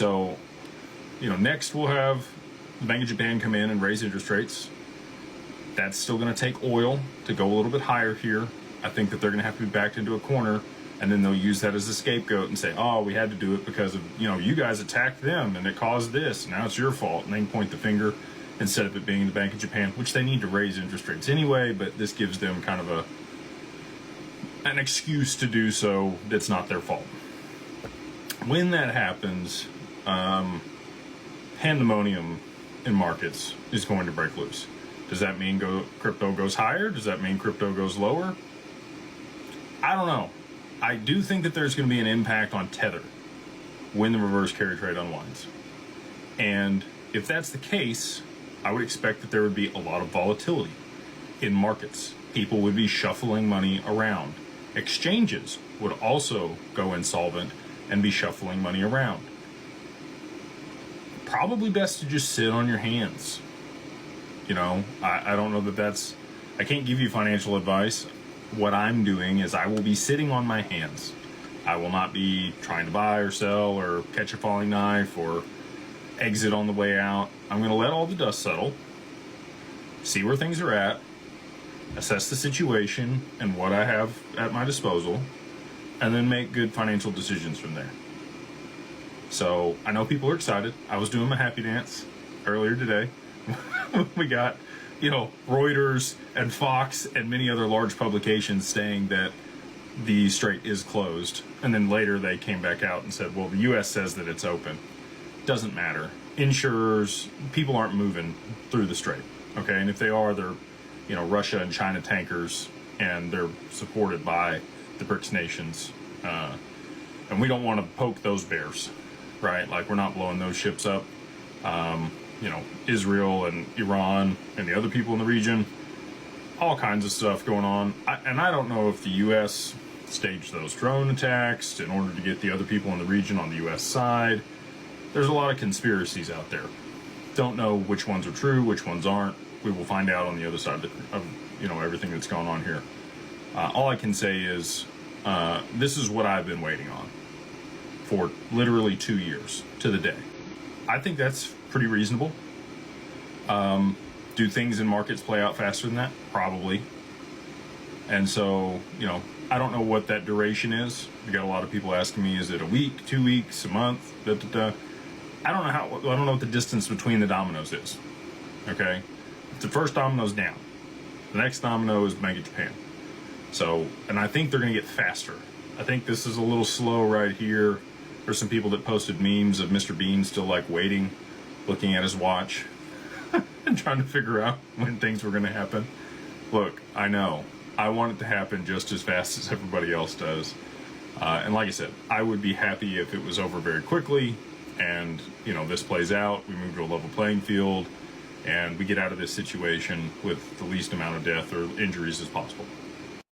So, next we'll have the Bank of Japan come in and raise interest rates. That's still going to take oil to go a little bit higher here. I think that they're going to have to be backed into a corner, and then they'll use that as a scapegoat and say, oh, we had to do it because of, you guys attacked them and it caused this. Now it's your fault. And they can point the finger instead of it being the Bank of Japan, which they need to raise interest rates anyway, but this gives them kind of an excuse to do so that's not their fault. When that happens, pandemonium in markets is going to break loose. Does that mean crypto goes higher? Does that mean crypto goes lower? I don't know. I do think that there's going to be an impact on Tether when the reverse carry trade unwinds. And if that's the case, I would expect that there would be a lot of volatility in markets. People would be shuffling money around. Exchanges would also go insolvent and be shuffling money around. Probably best to just sit on your hands. I don't know that I can't give you financial advice. What I'm doing is I will be sitting on my hands. I will not be trying to buy or sell or catch a falling knife or exit on the way out. I'm going to let all the dust settle, see where things are at, assess the situation and what I have at my disposal, and then make good financial decisions from there. So I know people are excited. I was doing my happy dance earlier today. We got, Reuters and Fox and many other large publications saying that the strait is closed. And then later they came back out and said, well, the U.S. says that it's open. Doesn't matter. Insurers, people aren't moving through the strait. Okay. And if they are, they're, Russia and China tankers, and they're supported by the BRICS nations. And we don't want to poke those bears, right? Like, we're not blowing those ships up. Israel and Iran and the other people in the region, all kinds of stuff going on. I don't know if the U.S. staged those drone attacks in order to get the other people in the region on the U.S. side. There's a lot of conspiracies out there. Don't know which ones are true, which ones aren't. We will find out on the other side of everything that's going on here. All I can say is this is what I've been waiting on for literally 2 years to the day. I think that's pretty reasonable. Do things in markets play out faster than that? Probably. And so, I don't know what that duration is. We got a lot of people asking me, is it a week, 2 weeks, a month? I don't know what the distance between the dominoes is. Okay? If the first domino's down, the next domino is Bank of Japan. So, and I think they're going to get faster. I think this is a little slow right here. There's some people that posted memes of Mr. Bean still waiting, looking at his watch and trying to figure out when things were going to happen. Look, I know I want it to happen just as fast as everybody else does. And like I said, I would be happy if it was over very quickly and, this plays out, we move to a level playing field, and we get out of this situation with the least amount of death or injuries as possible.